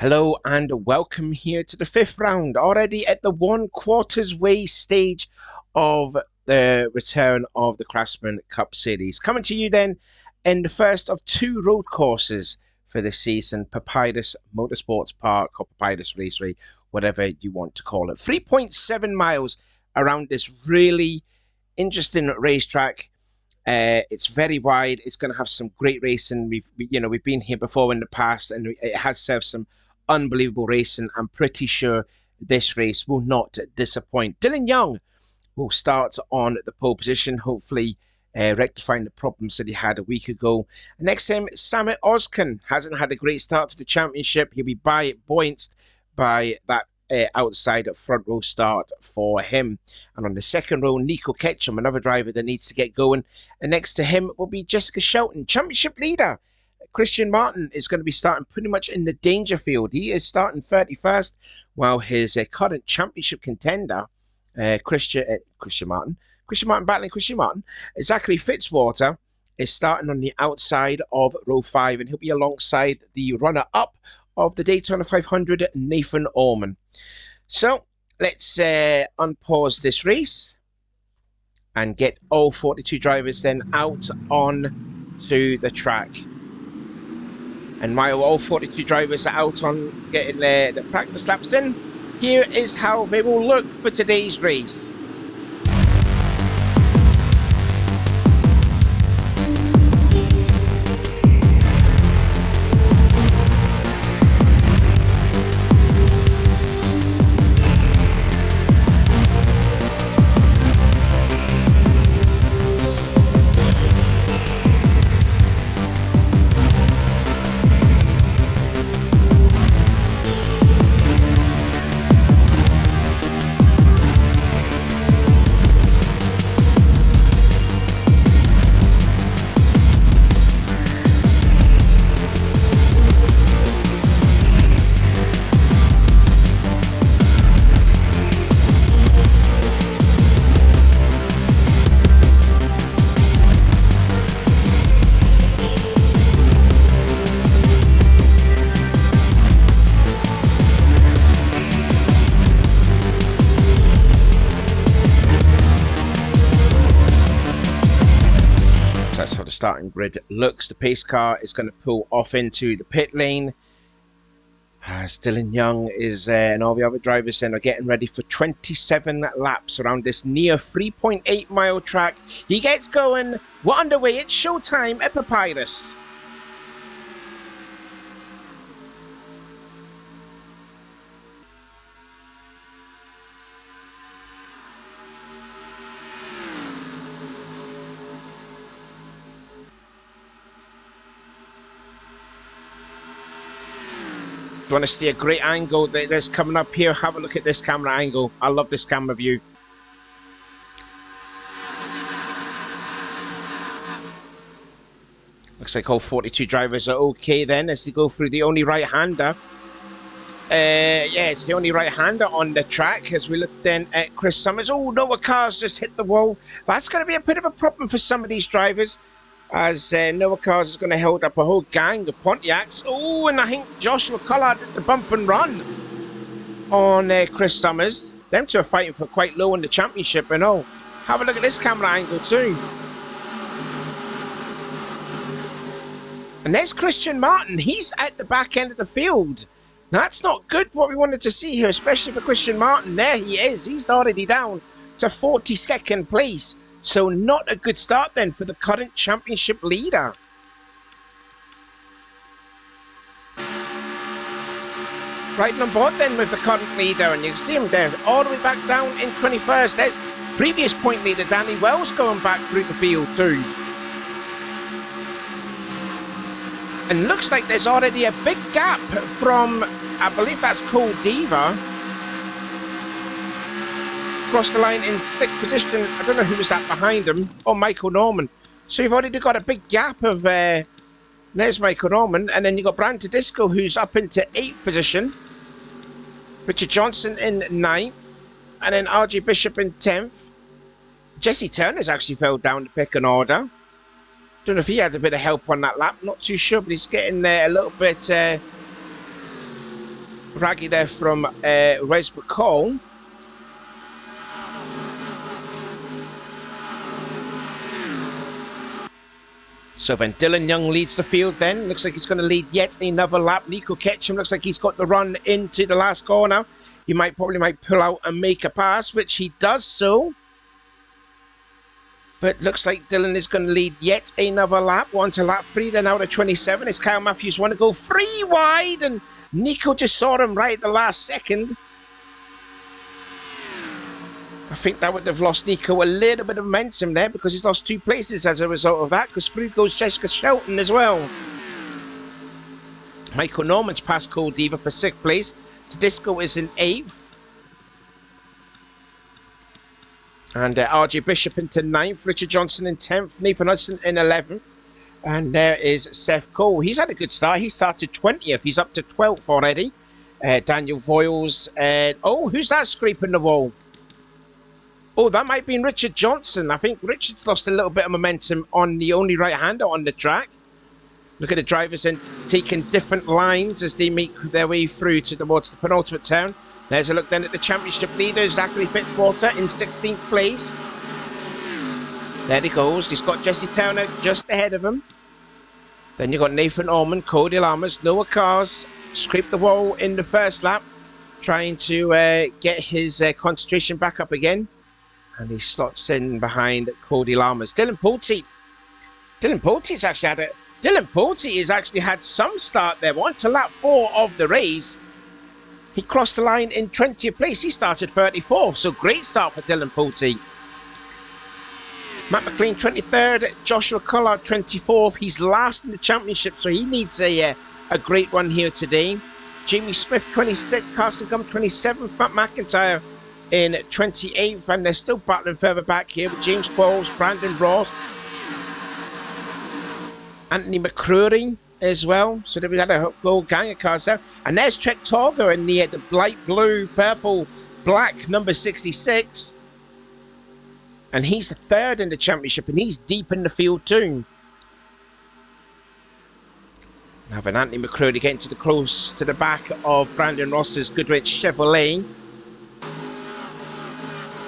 Hello and welcome here to the fifth round, already at the 1/4 way stage of the return of the Craftsman Cup Series. Coming to you then in the first of two road courses for this season, Papyrus Motorsports Park or Papyrus Raceway, whatever you want to call it. 3.7 miles around this really interesting racetrack. It's very wide. It's going to have some great racing. We've been here before in the past, and it has served some unbelievable racing. I'm pretty sure this race will not disappoint. Dylan Young will start on the pole position, hopefully rectifying the problems that he had a week ago. Next to him, Samit Ozkan hasn't had a great start to the championship. He'll be buoyanced by that outside front row start for him. And on the second row, Nico Ketchum, another driver that needs to get going. And next to him will be Jessica Shelton, championship leader. Christian Martin is going to be starting pretty much in the danger field. He is starting 31st, while his current championship contender, Christian Martin battling Christian Martin, Zachary Fitzwater, is starting on the outside of row 5, and he'll be alongside the runner-up of the Daytona 500, Nathan Orman. So let's unpause this race and get all 42 drivers then out on to the track. And while all 42 drivers are out on getting the practice laps in, here is how they will look for today's race. That's how the starting grid looks. The pace car is going to pull off into the pit lane. Dylan Young is and all the other drivers then are getting ready for 27 laps around this near 3.8 mile track. He gets going. We're underway. It's showtime at Papyrus. You want to see a great angle that's coming up here? Have a look at this camera angle. I love this camera view. Looks like all 42 drivers are okay then as they go through the only right-hander. Yeah, it's the only right-hander on the track as we look then at Chris Summers. Oh, no, a car's just hit the wall. That's going to be a bit of a problem for some of these drivers, as Noah Cars is going to hold up a whole gang of Pontiacs. Oh, and I think Joshua Collard did the bump and run on Chris Summers. Them two are fighting for quite low in the championship, and oh, have a look at this camera angle too. And there's Christian Martin. He's at the back end of the field. That's not good, what we wanted to see here, especially for Christian Martin. There he is. He's already down to 42nd place. So not a good start then for the current championship leader. Riding on board then with the current leader, and you can see him there all the way back down in 21st. There's previous point leader Danny Wells going back through the field too. And looks like there's already a big gap from, I believe that's Cole Diva. Crossed the line in 6th position. I don't know who was that behind him. Oh, Michael Norman. So you've already got a big gap of, there's Michael Norman. And then you've got Brandon Disco, who's up into 8th position. Richard Johnson in 9th. And then RJ Bishop in 10th. Jesse Turner's actually fell down the pecking order. Don't know if he had a bit of help on that lap. Not too sure, but he's getting there a little bit raggy there from Wes McCall. So then Dylan Young leads the field then. Looks like he's going to lead yet another lap. Nico Ketchum looks like he's got the run into the last corner. He probably might pull out and make a pass, which he does so. But looks like Dylan is going to lead yet another lap. On to lap 3, then out of 27. It's Kyle Matthews want to go 3 wide, and Nico just saw him right at the last second. I think that would have lost Nico a little bit of momentum there, because he's lost 2 places as a result of that, because through goes Jessica Shelton as well. Michael Norman's passed Cole Diva for 6th place. Tedisco is in 8th. And RJ Bishop into 9th, Richard Johnson in 10th, Nathan Hudson in 11th. And there is Seth Cole. He's had a good start. He started 20th. He's up to 12th already. Daniel Voiles. Oh, who's that scraping the wall? Oh, that might be Richard Johnson. I think Richard's lost a little bit of momentum on the only right-hander on the track. Look at the drivers and taking different lines as they make their way through towards the penultimate turn. There's a look then at the championship leader, Zachary Fitzwater in 16th place. There he goes. He's got Jesse Turner just ahead of him. Then you've got Nathan Orman, Cody Lammers, Noah Cars, scraped the wall in the first lap, trying to get his concentration back up again. And he slots in behind Cody Lammers. Dylan Pulte has actually had some start there. On to lap 4 of the race. He crossed the line in 20th place. He started 34th, so great start for Dylan Pulte. Matt McLean 23rd, Joshua Collard 24th. He's last in the championship, so he needs a great run here today. Jamie Smith 26th, Carsten Gum 27th, Matt McIntyre in 28th, and they're still battling further back here with James Qualls, Brandon Ross, Anthony McCrory as well. So we had a whole gang of cars there. And there's Trek Torger in the light blue, purple, black number 66. And he's the 3rd in the championship, and he's deep in the field too. Now then Anthony McCrory getting close to the back of Brandon Ross's Goodrich Chevrolet.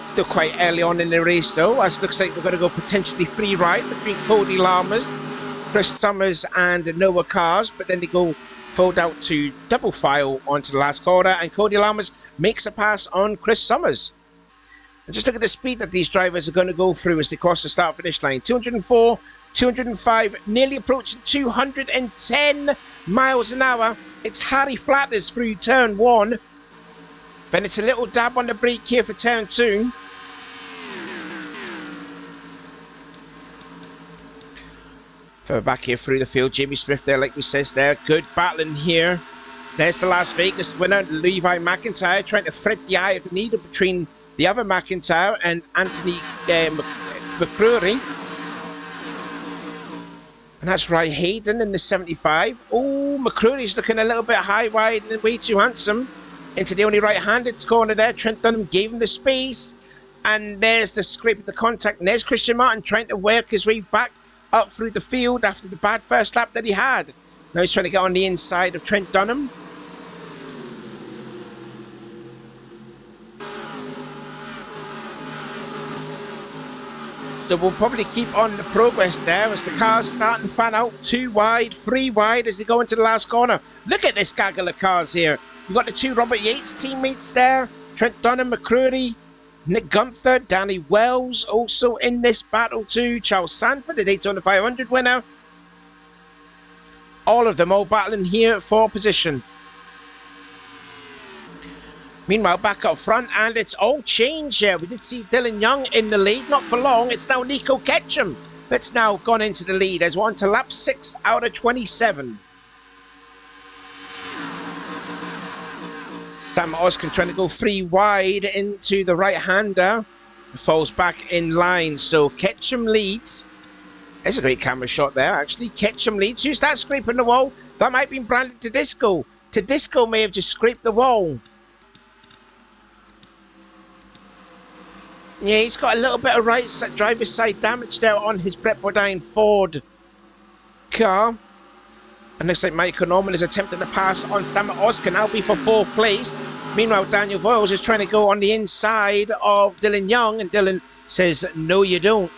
Still quite early on in the race though, as it looks like we're going to go potentially free ride between Cody Lammers, Chris Summers and Noah Cars, but then they go fold out to double file onto the last corner, and Cody Lammers makes a pass on Chris Summers. And just look at the speed that these drivers are going to go through as they cross the start finish line. 204, 205, nearly approaching 210 miles an hour. It's Harry Flatters through turn 1. Then it's a little dab on the brake here for turn 2. Further back here through the field, Jamie Smith there, like we says there. Good battling here. There's the Las Vegas winner, Levi McIntyre, trying to thread the eye of the needle between the other McIntyre and Anthony McCrory. And that's Ry Hayden in the 75. Oh, McCrory's looking a little bit high, wide, and way too handsome. Into the only right-handed corner there. Trent Dunham gave him the space. And there's the scrape of the contact. And there's Christian Martin trying to work his way back up through the field after the bad first lap that he had. Now he's trying to get on the inside of Trent Dunham. So we'll probably keep on the progress there as the cars start to fan out 2 wide, 3 wide as they go into the last corner. Look at this gaggle of cars here. You've got the two Robert Yates teammates there. Trent Dunham, McCreary, Nick Gunther, Danny Wells also in this battle too. Charles Sanford, the Daytona 500 winner. All of them all battling here for position. Meanwhile, back up front, and it's all changed here. We did see Dylan Young in the lead, not for long. It's now Nico Ketchum that's now gone into the lead as we're on to lap 6 out of 27. Sam Oskin trying to go 3 wide into the right-hander. Falls back in line, so Ketchum leads. There's a great camera shot there, actually. Ketchum leads. Who's that scraping the wall? That might have been Brandon Tedesco. Tedesco may have just scraped the wall. Yeah, he's got a little bit of right driver's side damage there on his Brett Bodine Ford car. And looks like Michael Norman is attempting to pass on Stammer Oscar. Now be for 4th place. Meanwhile, Daniel Voiles is trying to go on the inside of Dylan Young. And Dylan says, no, you don't.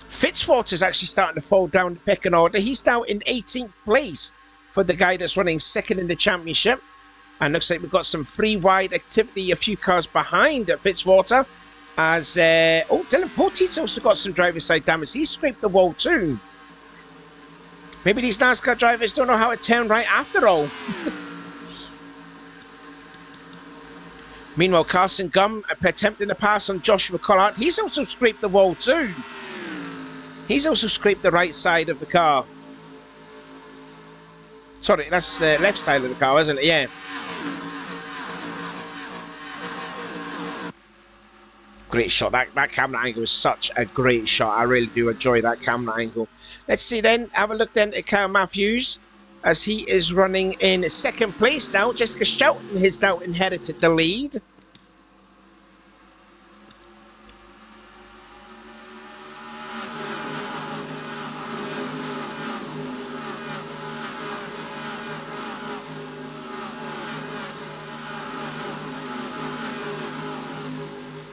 Fitzwater's actually starting to fall down the pecking order. He's now in 18th place for the guy that's running 2nd in the championship. And looks like we've got some 3 wide activity, a few cars behind Fitzwater. As, Dylan Poteet's also got some driver's side damage. He scraped the wall too. Maybe these NASCAR drivers don't know how to turn right after all. Meanwhile, Carson Gum attempting to pass on Joshua Collard. He's also scraped the wall too. He's also scraped the right side of the car. Sorry, that's the left side of the car, isn't it? Yeah. Great shot. That camera angle is such a great shot. I really do enjoy that camera angle. Let's see then. Have a look then at Kyle Matthews as he is running in 2nd place now. Jessica Shelton has now inherited the lead.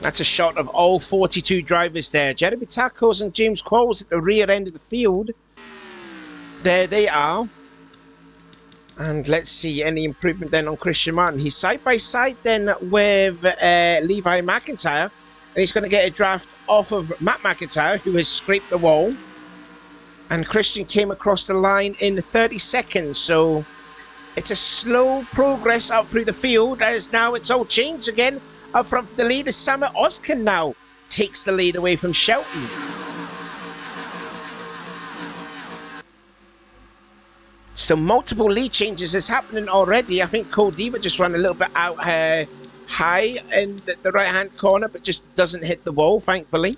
That's a shot of all 42 drivers there. Jeremy Tacos and James Qualls at the rear end of the field. There they are. And let's see any improvement then on Christian Martin. He's side by side then with Levi McIntyre. And he's going to get a draft off of Matt McIntyre, who has scraped the wall. And Christian came across the line in 30 seconds. So it's a slow progress up through the field as now it's all changed again. Up front for the lead is Samuel Oskin now takes the lead away from Shelton. So multiple lead changes is happening already. I think Cole Diva just ran a little bit out high in the right-hand corner, but just doesn't hit the wall, thankfully.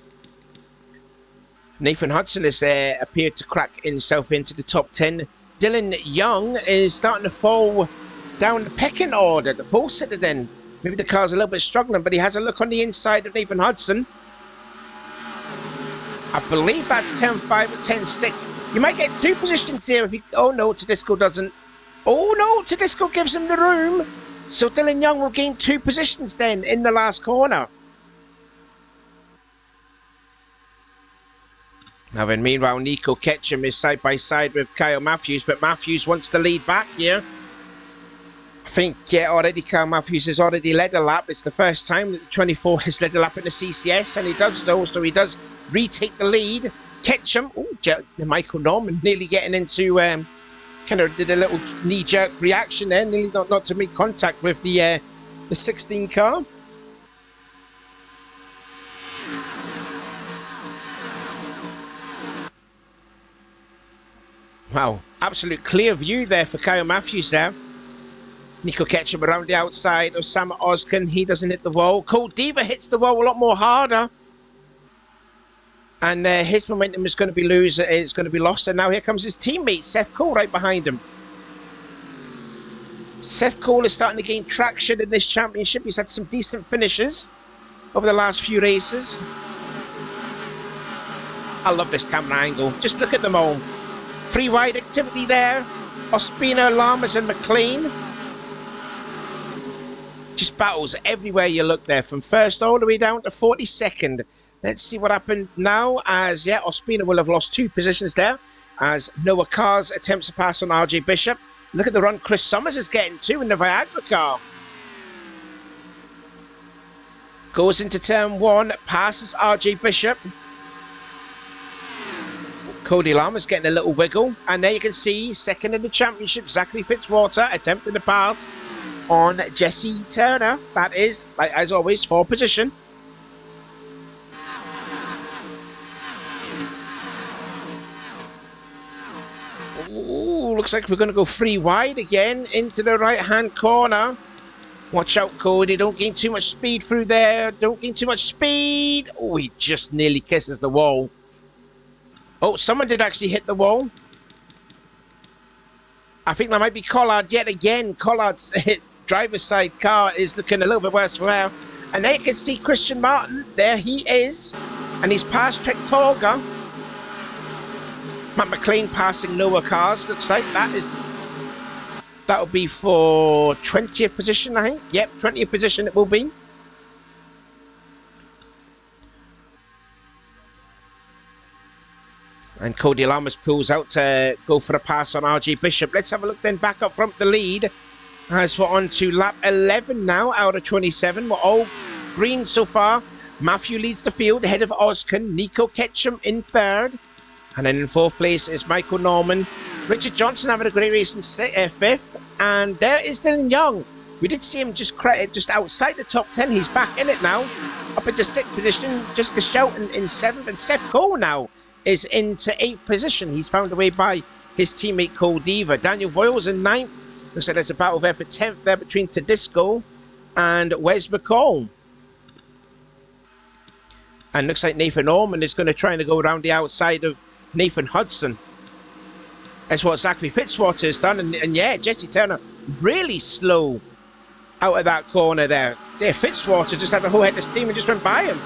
Nathan Hudson has appeared to crack himself into the top 10. Dylan Young is starting to fall down the pecking order. The pole sitter then. Maybe the car's a little bit struggling, but he has a look on the inside of Nathan Hudson. I believe that's 10-5 or 10-6. You might get 2 positions here if you... Oh, no, Tedesco doesn't. Oh, no, Tedesco gives him the room. So Dylan Young will gain 2 positions then in the last corner. Now then, meanwhile, Nico Ketchum is side by side with Kyle Matthews, but Matthews wants to lead back here. I think already Kyle Matthews has already led a lap. It's the first time that the 24 has led a lap in the CCS, and he does though, so he does retake the lead. Ketchum, Michael Norman nearly getting into, kind of did a little knee-jerk reaction there, nearly not to make contact with the 16 car. Wow, absolute clear view there for Kyle Matthews there. Nico Ketchum around the outside of Sam Oskin. He doesn't hit the wall. Cole Diva hits the wall a lot more harder. And his momentum is going to be lost. And now here comes his teammate, Seth Cole, right behind him. Seth Cole is starting to gain traction in this championship. He's had some decent finishes over the last few races. I love this camera angle. Just look at them all. 3 wide activity there. Ospina, Lamas and McLean. Just battles everywhere you look there, from first all the way down to 42nd. Let's see what happened now, as Ospina will have lost 2 positions there. as Noah Cars attempts to pass on RJ Bishop. Look at the run Chris Summers is getting too in the Viagra car. Goes into turn 1, passes RJ Bishop. Cody Lama's getting a little wiggle. And there you can see, second in the championship, Zachary Fitzwater attempting to pass on Jesse Turner. That is, like as always, for position. Ooh, looks like we're going to go 3 wide again into the right-hand corner. Watch out, Cody. Don't gain too much speed through there. Don't gain too much speed. Oh, he just nearly kisses the wall. Oh, someone did actually hit the wall. I think that might be Collard yet again. Collard's driver's side car is looking a little bit worse for now. And there you can see Christian Martin. There he is. And he's past Trek Torga. Matt McLean passing Noah Cars. Looks like that'll be for 20th position, I think. Yep, 20th position it will be. And Cody Lammers pulls out to go for a pass on RJ Bishop. Let's have a look then back up front the lead. As we're on to lap 11 now out of 27. We're all green so far. Matthew leads the field ahead of Oskin. Nico Ketchum in third. And then in fourth place is Michael Norman. Richard Johnson having a great race in fifth. And there is Dylan Young. We did see him just outside the top 10. He's back in it now. Up into sixth position. Jessica Shelton in seventh. And Seth Cole now is into 8th position. He's found away by his teammate Cole Diva. Daniel Voiles in 9th. Looks like there's a battle there for 10th there between Tedisco and Wes McCall. And looks like Nathan Orman is going to try and go around the outside of Nathan Hudson. That's what Zachary Fitzwater has done. And yeah, Jesse Turner really slow out of that corner there. Yeah, Fitzwater just had a whole head of steam and just went by him.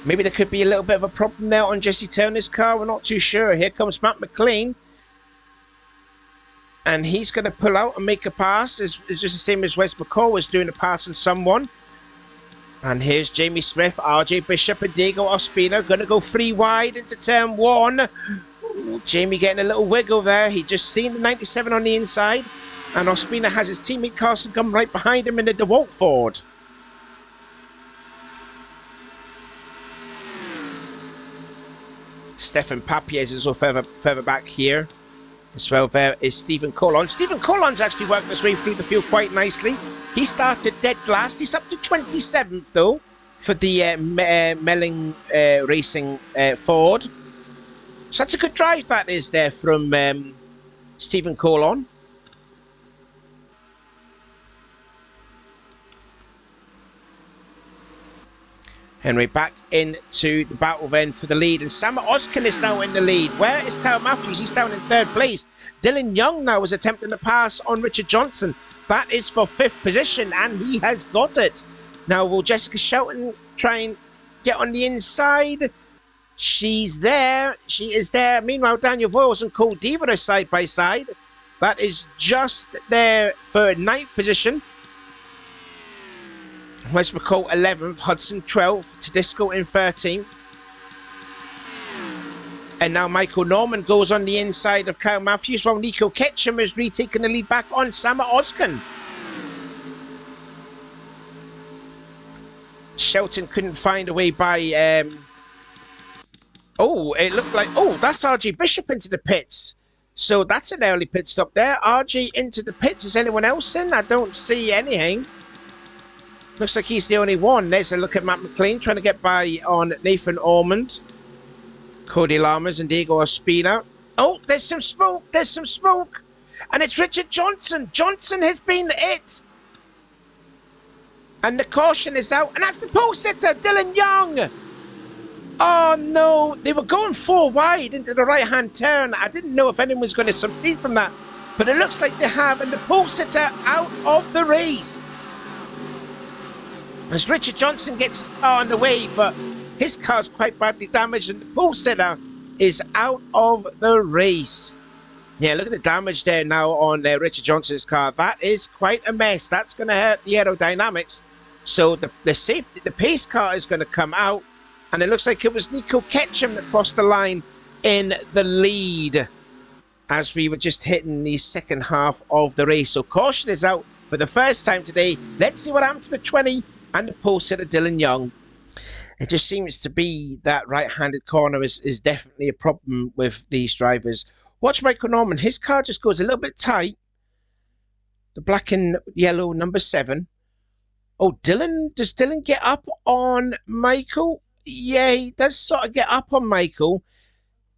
Maybe there could be a little bit of a problem there on Jesse Turner's car. We're not too sure. Here comes Matt McLean. And he's going to pull out and make a pass. It's just the same as Wes McCall was doing a pass on someone. And here's Jamie Smith, RJ Bishop and Diego Ospina. Going to go 3 wide into turn 1. Ooh, Jamie getting a little wiggle there. He just seen the 97 on the inside. And Ospina has his teammate Carson come right behind him in the DeWalt Ford. Stefan Papies is also further back here. As well, there is Stephen Colon. Stephen Colon's actually worked his way through the field quite nicely. He started dead last. He's up to 27th, though, for the Melling Racing Ford. So that's a good drive, that is, there from Stephen Colon. Henry back into the battle then for the lead. And Sam Oskin is now in the lead. Where is Kyle Matthews? He's down in 3rd place. Dylan Young now is attempting to pass on Richard Johnson. That is for 5th position, and he has got it. Now, will Jessica Shelton try and get on the inside? She's there. She is there. Meanwhile, Daniel Voiles and Cole Diva are side by side. That is just there for 9th position. Wes McCall 11th, Hudson 12th, Tedisco in 13th. And now Michael Norman goes on the inside of Kyle Matthews, while Nico Ketchum is retaking the lead back on Sama Oskin. Shelton couldn't find a way by... Oh, it looked like... Oh, that's RJ Bishop into the pits. So that's an early pit stop there. RJ into the pits. Is anyone else in? I don't see anything. Looks like he's the only one. There's a look at Matt McLean trying to get by on Nathan Ormond. Cody Lammers and Diego Ospina. Oh, there's some smoke. There's some smoke. And it's Richard Johnson. Johnson has been it. And the caution is out. And that's the pole sitter, Dylan Young. Oh, no. They were going 4 wide into the right-hand turn. I didn't know if anyone was going to succeed from that. But it looks like they have. And the pole sitter out of the race. As Richard Johnson gets his car on the way, but his car's quite badly damaged and the pole sitter is out of the race. Yeah, look at the damage there now on Richard Johnson's car. That is quite a mess. That's going to hurt the aerodynamics. So the safety, the pace car is going to come out. And it looks like it was Nico Ketchum that crossed the line in the lead as we were just hitting the second half of the race. So caution is out for the first time today. Let's see what happened to the 20 and the pole sitter Dylan Young. It just seems to be that right-handed corner is definitely a problem with these drivers. Watch Michael Norman. His car just goes a little bit tight. The black and yellow number 7. Oh, Dylan. Does Dylan get up on Michael? Yeah, he does sort of get up on Michael.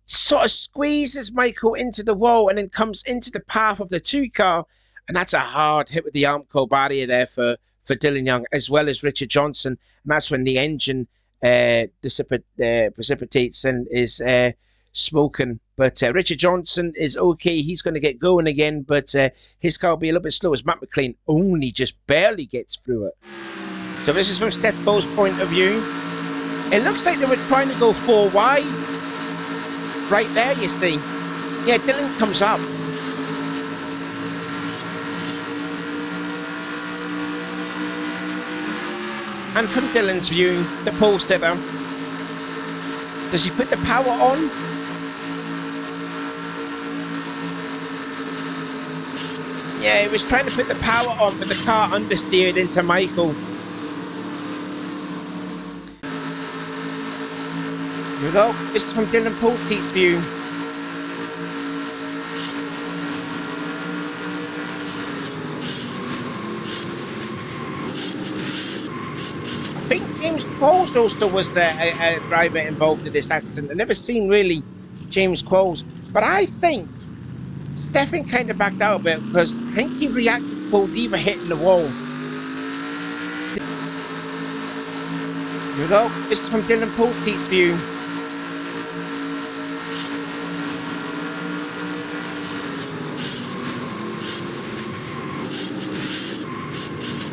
Sort of squeezes Michael into the wall and then comes into the path of the 2 car. And that's a hard hit with the Armco barrier there for Dylan Young, as well as Richard Johnson. And that's when the engine precipitates and is smoking. But Richard Johnson is okay. He's going to get going again, but his car will be a little bit slow as Matt McLean only just barely gets through it. So this is from Steph Bowes' point of view. It looks like they were trying to go 4 wide. Right there, you see. Yeah, Dylan comes up. And from Dylan's view, the pole sitter. Does he put the power on? Yeah, he was trying to put the power on, but the car understeered into Michael. Here we go. This is from Dylan Pulte's view. I think James Qualls also was the driver involved in this accident. I've never seen really James Qualls, but I think Stefan kind of backed out a bit because I think he reacted to Paul Diva hitting the wall. Here we go. This is from Dylan Pulte's view.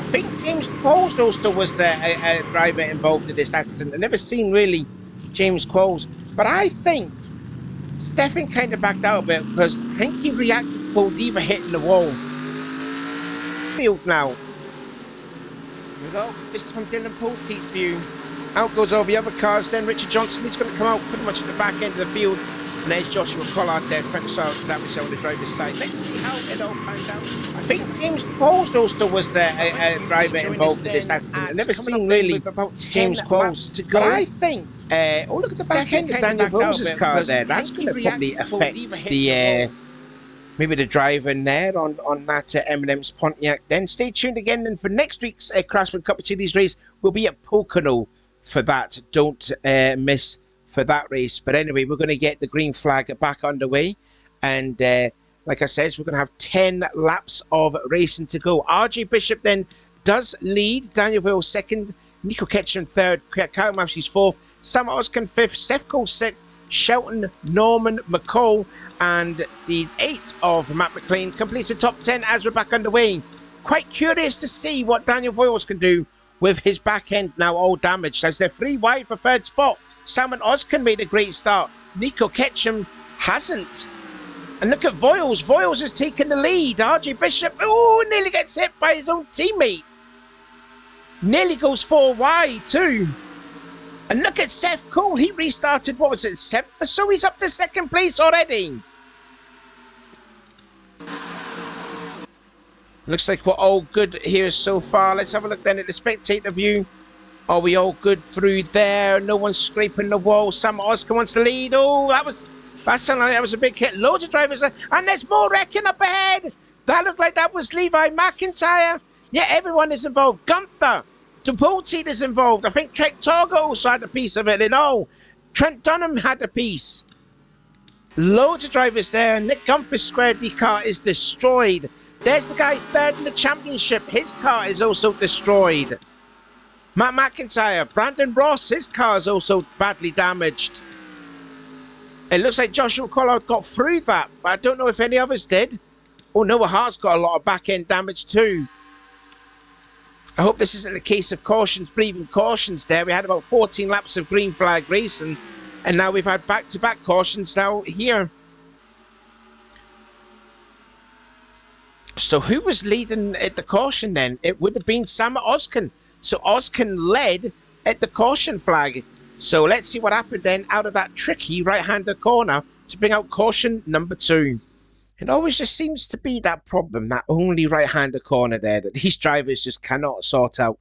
I think James Qualls also was the driver involved in this accident. I've never seen really James Qualls, but I think Stefan kind of backed out a bit because I think he reacted to Paul Diva hitting the wall. Field now. Here we go. This is from Dylan Pulte's view. Out goes all the other cars. Then Richard Johnson is going to come out pretty much at the back end of the field. And there's Joshua Collard there trying to sort that was on the driver's side. Let's see how it all panned out. I think James Qualls also was the driver involved in this accident. I've never seen really James Qualls to go. But I think, oh look at the back end of Daniel Vose's car there. That's going to probably affect the maybe the driver in there on that Eminem's Pontiac. Then stay tuned again. And for next week's Craftsman Cup Series race, we'll be at Pocono for that. Don't miss for that race. But anyway, we're going to get the green flag back underway, and like I said, we're going to have 10 laps of racing to go. RJ Bishop then does lead, Daniel Vale second, Nico Ketchum third, Kyle Matthews fourth, Sam Oskin fifth, Seth Cole sixth, Shelton, Norman, McCall, and the 8 of Matt McLean completes the top 10 as we're back underway. Quite curious to see what Daniel Voiles can do with his back end now all damaged, as they're 3 wide for third spot. Sam and Oskin made a great start. Nico Ketchum hasn't. And look at Voiles. Voiles has taken the lead. RJ Bishop, oh, nearly gets hit by his own teammate. Nearly goes 4 wide too. And look at Seth Cole. He restarted, what was it, 7th? So he's up to 2nd place already. Looks like we're all good here so far. Let's have a look then at the spectator view. Are we all good through there? No one's scraping the wall. Sam Oscar wants to lead. Oh, that sounded like that was a big hit. Loads of drivers there. And there's more wrecking up ahead. That looked like that was Levi McIntyre. Yeah, everyone is involved. Gunther, DePolteed is involved. I think Trent Torgo also had a piece of it. And oh, Trent Dunham had a piece. Loads of drivers there. Nick Gunther's Square D car is destroyed. There's the guy third in the championship. His car is also destroyed. Matt McIntyre, Brandon Ross, his car is also badly damaged. It looks like Joshua Collard got through that, but I don't know if any others did. Oh, Noah Hart's got a lot of back-end damage too. I hope this isn't a case of cautions, breathing cautions there. We had about 14 laps of green flag racing, and now we've had back-to-back cautions now here. So who was leading at the caution then? It would have been Sam Oskin. So Oskin led at the caution flag. So let's see what happened then out of that tricky right-hander corner to bring out caution number 2. It always just seems to be that problem, that only right-hander corner there that these drivers just cannot sort out.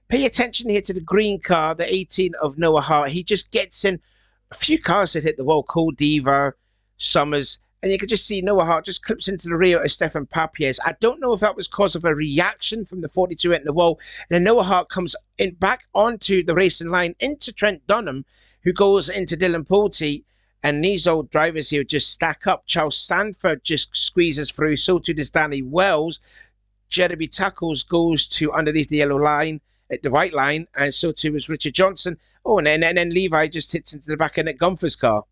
Pay attention here to the green car, the 18 of Noah Hart. He just gets in a few cars that hit the wall. Cole Diva, Summers, and you can just see Noah Hart just clips into the rear of Stefan Papyrus. I don't know if that was because of a reaction from the 42 hitting the wall. And then Noah Hart comes in back onto the racing line into Trent Dunham, who goes into Dylan Pulte. And these old drivers here just stack up. Charles Sanford just squeezes through. So too does Danny Wells. Jeremy Tackles goes to underneath the yellow line, at the white line, and so too is Richard Johnson. Oh, and then Levi just hits into the back end at Gunther's car.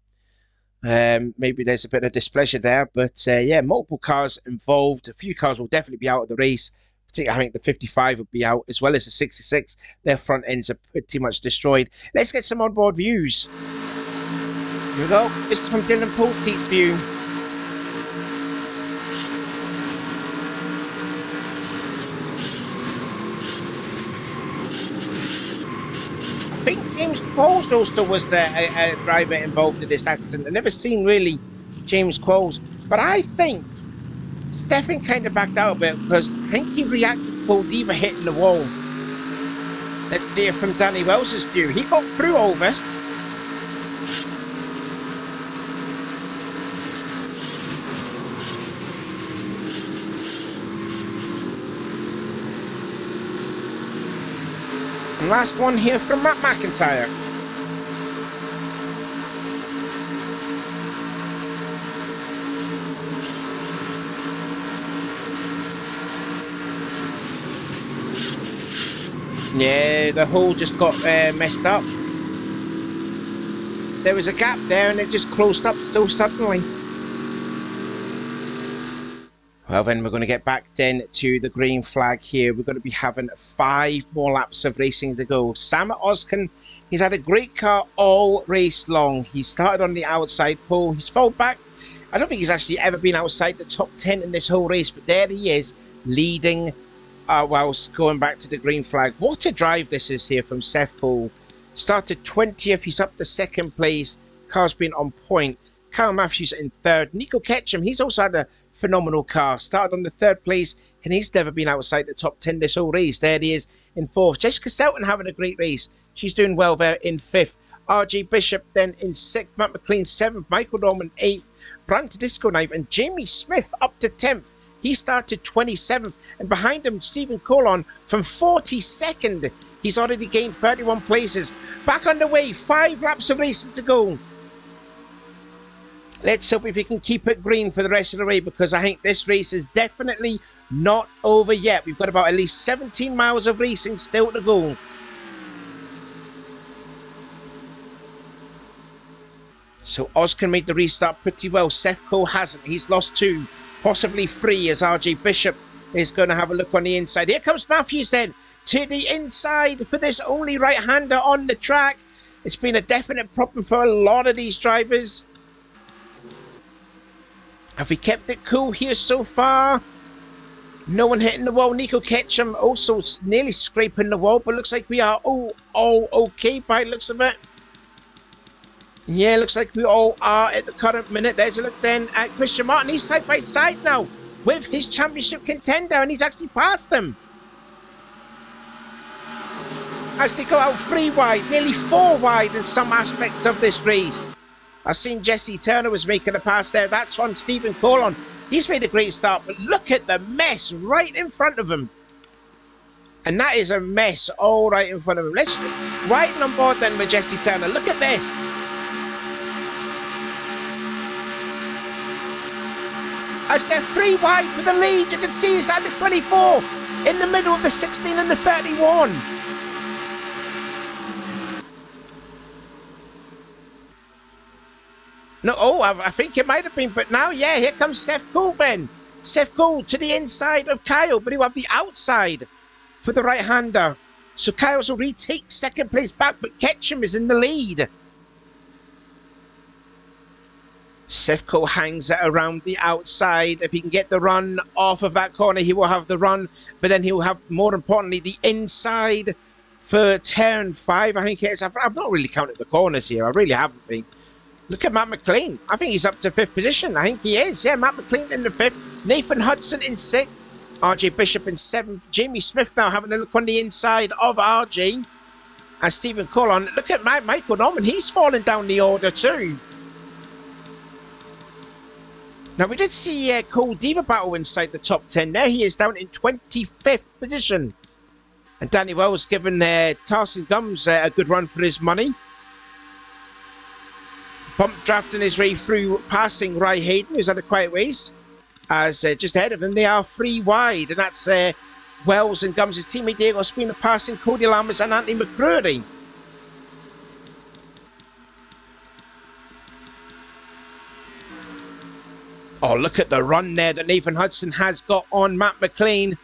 Maybe there's a bit of displeasure there, but yeah, multiple cars involved. A few cars will definitely be out of the race. I think the 55 will be out, as well as the 66. Their front ends are pretty much destroyed. Let's get some onboard views. Here we go. This is from Dylan Pulte's view. I think James Qualls also was the driver involved in this accident. I've never seen really James Qualls, but I think Stefan kind of backed out a bit because I think he reacted to Cole Diva hitting the wall. Let's see it from Danny Wells' view. He got through all this. And last one here from Matt McIntyre. Yeah, the hole just got messed up. There was a gap there and it just closed up so suddenly. Well, then we're going to get back then to the green flag here. We're going to be having 5 more laps of racing to go. Sam Oskin, he's had a great car all race long. He started on the outside pole. He's falled back. I don't think he's actually ever been outside the top 10 in this whole race, but there he is, leading whilst going back to the green flag. What a drive this is here from Seth Poole. Started 20th. He's up to 2nd place. Car's been on point. Kyle Matthews in 3rd. Nico Ketchum, he's also had a phenomenal car. Started on the 3rd place, and he's never been outside the top 10 this whole race. There he is in 4th. Jessica Selton having a great race. She's doing well there in 5th. RJ Bishop then in 6th. Matt McLean 7th. Michael Norman 8th. Brant Disco 9th. And Jamie Smith up to 10th. He started 27th. And behind him, Stephen Colon from 42nd. He's already gained 31 places. Back underway. 5 laps of racing to go. Let's hope if we can keep it green for the rest of the way, because I think this race is definitely not over yet. We've got about at least 17 miles of racing still to go. So Oskin made the restart pretty well. Seth Cole hasn't. He's lost 2, possibly 3, as RJ Bishop is going to have a look on the inside. Here comes Matthews then to the inside for this only right-hander on the track. It's been a definite problem for a lot of these drivers. Have we kept it cool here so far? No one hitting the wall. Nico Ketchum also nearly scraping the wall, but looks like we are all okay by the looks of it. Yeah, looks like we all are at the current minute. There's a look then at Christian Martin. He's side by side now with his championship contender, and he's actually passed him. As they go out 3 wide, nearly 4 wide in some aspects of this race. I've seen Jesse Turner was making a pass there. That's on Stephen Colon. He's made a great start, but look at the mess right in front of him. And that is a mess all right in front of him. Let's widen on board then with Jesse Turner. Look at this. As they're 3 wide for the lead, you can see he's at the 24 in the middle of the 16 and the 31. No, oh, I think it might have been, but now, yeah, here comes Seth Cole then. Seth Cole to the inside of Kyle, but he'll have the outside for the right-hander. So Kyle's will retake 2nd place back, but Ketchum is in the lead. Sefco hangs it around the outside. If he can get the run off of that corner, he will have the run. But then he will have, more importantly, the inside for turn 5. I think it is. I've not really counted the corners here. I really haven't been. Look at Matt McLean. I think he's up to 5th position. I think he is. Yeah, Matt McLean in the 5th. Nathan Hudson in 6th. RJ Bishop in 7th. Jamie Smith now having a look on the inside of RJ. And Stephen Colon. Look at Michael Norman. He's falling down the order too. Now, we did see Cole Diva battle inside the top 10. There he is down in 25th position. And Danny Wells giving Carson Gums a good run for his money. Bump drafting his way through, passing Ry Hayden, who's had a quiet ways. As just ahead of him, they are 3 wide. And that's Wells and Gums' teammate Diego Spina passing Cody Lammers and Anthony McCreary. Oh, look at the run there that Nathan Hudson has got on Matt McLean.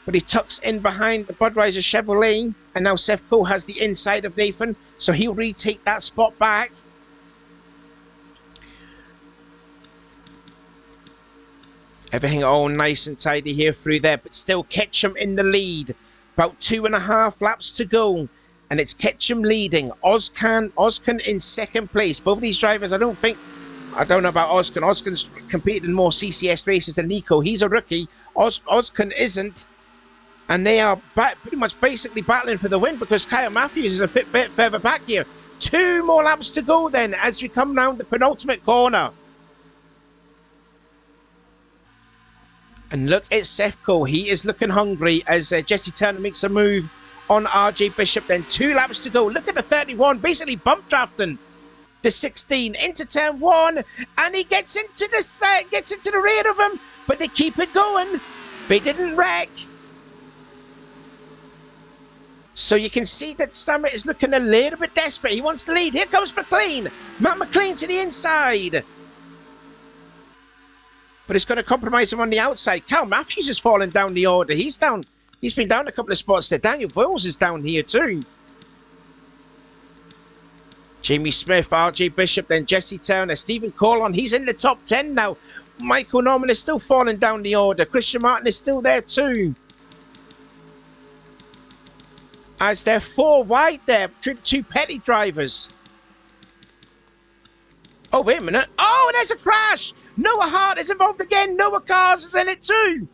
But he tucks in behind the Budweiser Chevrolet. And now Seth Cole has the inside of Nathan. So he'll retake that spot back. Everything all nice and tidy here through there. But still Ketchum in the lead. About 2.5 laps to go. And it's Ketchum leading. Ozcan in 2nd place. Both of these drivers, I don't know about Ozcan. Ozcan's competed in more CCS races than Nico. He's a rookie. Ozcan isn't. And they are pretty much basically battling for the win because Kyle Matthews is a bit further back here. 2 more laps to go then as we come round the penultimate corner. And look at Sefco. He is looking hungry as Jesse Turner makes a move on RJ Bishop. Then 2 laps to go. Look at the 31. Basically bump drafting the 16 into turn 1, and he gets into the rear of him, but they keep it going. They didn't wreck. So you can see that Summit is looking a little bit desperate. He wants to lead. Here comes McLean. Matt McLean to the inside. But it's going to compromise him on the outside. Cal Matthews is falling down the order. He's down. He's been down a couple of spots there. Daniel Voiles is down here too. Jamie Smith, RJ Bishop, then Jesse Turner, Stephen Corlon, he's in the top 10 now. Michael Norman is still falling down the order. Christian Martin is still there too. As they're 4 wide there, 2 petty drivers. Oh, wait a minute. Oh, there's a crash. Noah Hart is involved again. Noah Cars is in it too.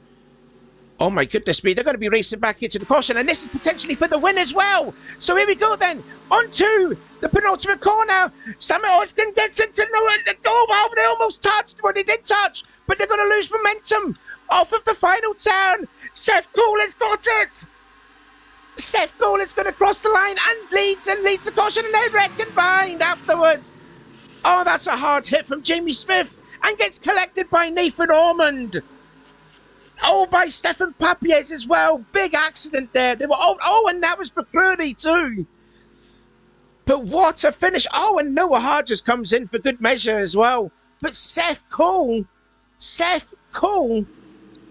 Oh my goodness me, they're going to be racing back into the caution, and this is potentially for the win as well. So here we go then, onto the penultimate corner. Samuel Oskin gets into Noah. Oh wow, they almost touched. Well, they did touch, but they're going to lose momentum off of the final turn. Seth Cole has got it. Seth Cole is going to cross the line and leads the caution, and they wreck and bind afterwards. Oh, that's a hard hit from Jamie Smith and gets collected by Nathan Ormond. Oh, by Stefan Papyrus as well. Big accident there. They were and that was McCreary too. But what a finish. Oh, and Noah Hart just comes in for good measure as well. But Seth Cole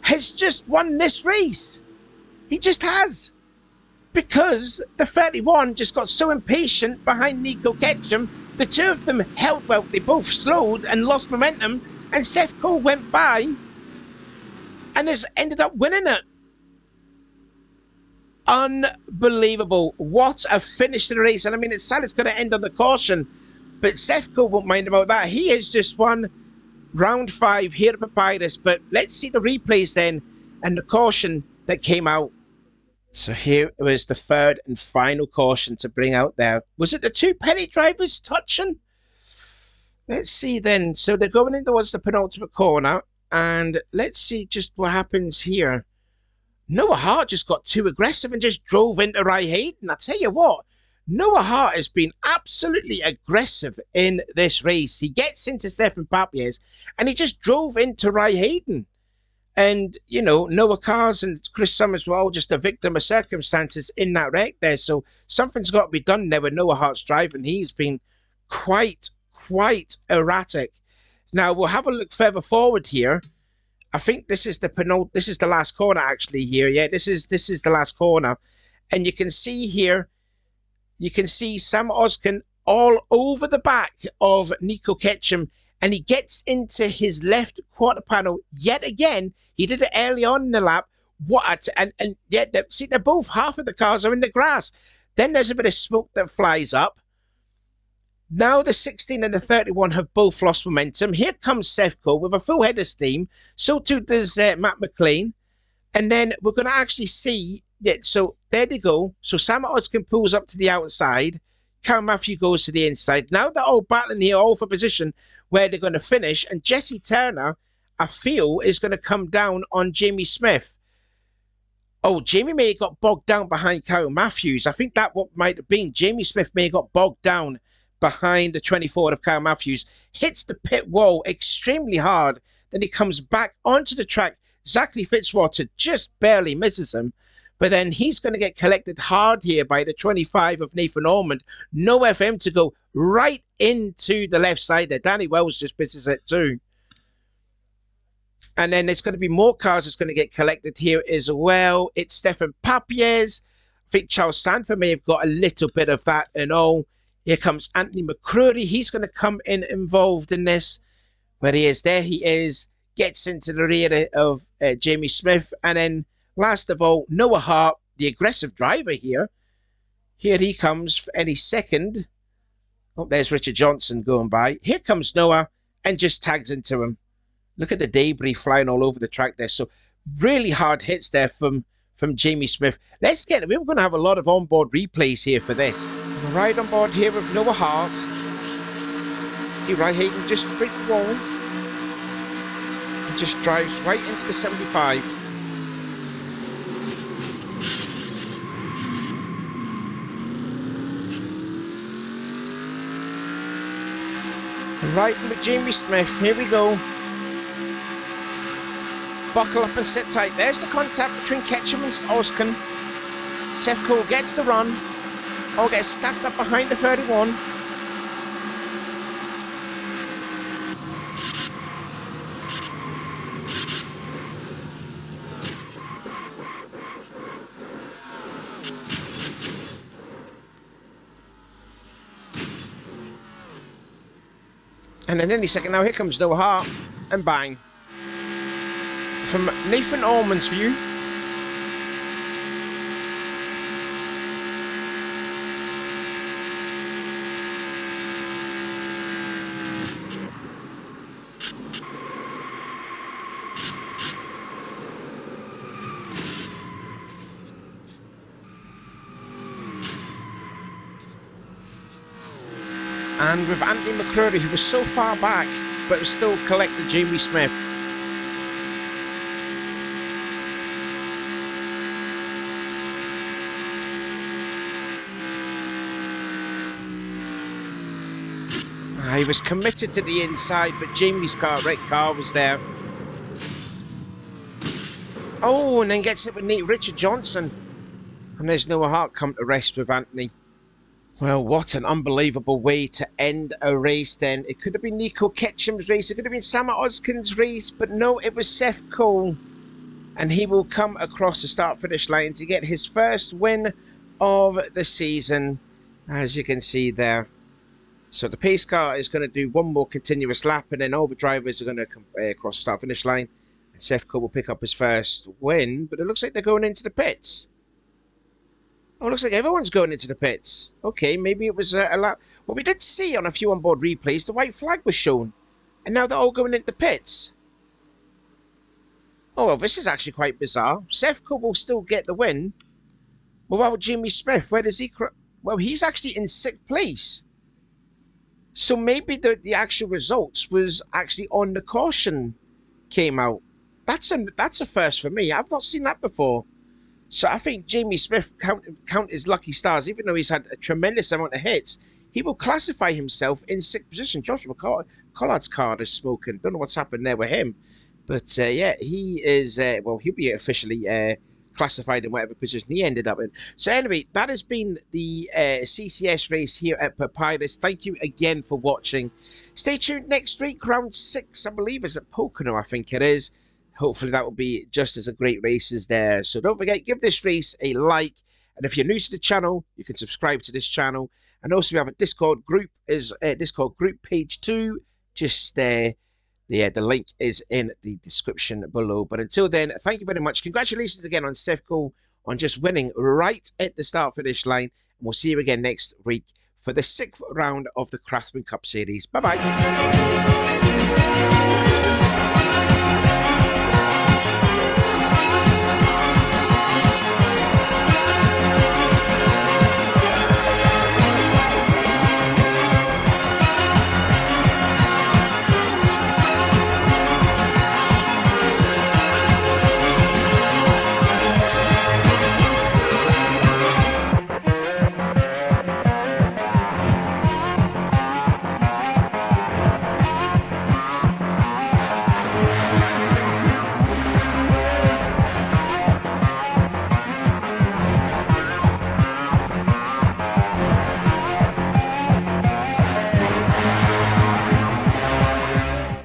has just won this race. He just has. Because the 31 just got so impatient behind Nico Ketchum. The 2 of them held well. They both slowed and lost momentum. And Seth Cole went by and has ended up winning it. Unbelievable. What a finish to the race. And I mean, it's sad it's going to end on the caution. But Seth Cole won't mind about that. He has just won round 5 here at Papyrus. But let's see the replays then and the caution that came out. So here was the 3rd and final caution to bring out there. Was it the 2 penny drivers touching? Let's see then. So they're going in towards the penultimate corner. And let's see just what happens here. Noah Hart just got too aggressive and just drove into Ry Hayden. I tell you what, Noah Hart has been absolutely aggressive in this race. He gets into Stefan Papier's and he just drove into Ry Hayden. And, you know, Noah Cars and Chris Summers were all just a victim of circumstances in that wreck there. So something's got to be done there with Noah Hart's driving. He's been quite erratic. Now, we'll have a look further forward here. I think this is the last corner actually here. Yeah, this is the last corner. And you can see here, you can see Sam Oskin all over the back of Nico Ketchum and he gets into his left quarter panel yet again. He did it early on in the lap. And yet, see, they're both, half of the cars are in the grass. Then there's a bit of smoke that flies up. Now the 16 and the 31 have both lost momentum. Here comes Sefco with a full head of steam. So too does Matt McLean. And then we're going to actually see, so there they go. So Sam Odkin pulls up to the outside. Kyle Matthew goes to the inside. Now they're all battling here, all for position where they're going to finish. And Jesse Turner, I feel, is going to come down on Jamie Smith. Oh, Jamie may have got bogged down behind Kyle Matthews. I think that what might have been. Jamie Smith may have got bogged down behind the 24 of Kyle Matthews. Hits the pit wall extremely hard. Then he comes back onto the track. Zachary Fitzwater just barely misses him. But then he's going to get collected hard here by the 25 of Nathan Ormond. Nowhere for him to go, right into the left side there. Danny Wells just misses it too. And then there's going to be more cars that's going to get collected here as well. It's Stefan Papyrus. I think Charles Sanford may have got a little bit of that and all. Here comes Anthony McCrory. He's going to come in involved in this. Where he is, there he is. Gets into the rear of Jamie Smith. And then last of all, Noah Hart, the aggressive driver here. Here he comes for any second. Oh, there's Richard Johnson going by. Here comes Noah and just tags into him. Look at the debris flying all over the track there. So really hard hits there from Jamie Smith. We're going to have a lot of onboard replays here for this. We're right on board here with Noah Hart. See, right, Hayden just break the wall. And just drives right into the 75. Right with Jamie Smith, here we go. Buckle up and sit tight. There's the contact between Ketchum and Oskin. Sefco gets the run. All gets stacked up behind the 31. And in any second now, here comes Noah Hart, and bang. From Nathan Ormond's view, and with Anthony McCrory, who was so far back, but still collected Jamie Smith. He was committed to the inside, but Jamie's red car was there. Oh, and then gets hit with Richard Johnson. And there's Noah Hart come to rest with Anthony. Well, what an unbelievable way to end a race then. It could have been Nico Ketchum's race. It could have been Sam Oskin's race. But no, it was Seth Cole. And he will come across the start-finish line to get his first win of the season, as you can see there. So the pace car is going to do one more continuous lap, and then all the drivers are going to come across the start-finish line. And Seth Cole will pick up his first win, but it looks like they're going into the pits. Oh, it looks like everyone's going into the pits. Okay, maybe it was a lap. Well, we did see on a few onboard replays, the white flag was shown. And now they're all going into the pits. Oh, well, this is actually quite bizarre. Seth Cole will still get the win. Well, what about Jamie Smith? Where does he... Well, he's actually in 6th place. So maybe the actual results was actually on the caution came out. That's a first for me. I've not seen that before. So I think Jamie Smith count his lucky stars, even though he's had a tremendous amount of hits. He will classify himself in 6th position. Joshua Collard's card is smoking. Don't know what's happened there with him. But yeah, he is, well, he'll be officially classified in whatever position he ended up in. So anyway, that has been the CCS race here at Papyrus. Thank you again for watching. Stay tuned next week, round 6, I believe, is at Pocono, I think it is. Hopefully that will be just as a great race as there. So don't forget, give this race a like. And if you're new to the channel, you can subscribe to this channel. And also we have a Discord group, Discord group page too. just the link is in the description below. But until then, thank you very much. Congratulations again on Sefco on just winning right at the start finish line. And we'll see you again next week for the 6th round of the Craftsman Cup Series. Bye bye.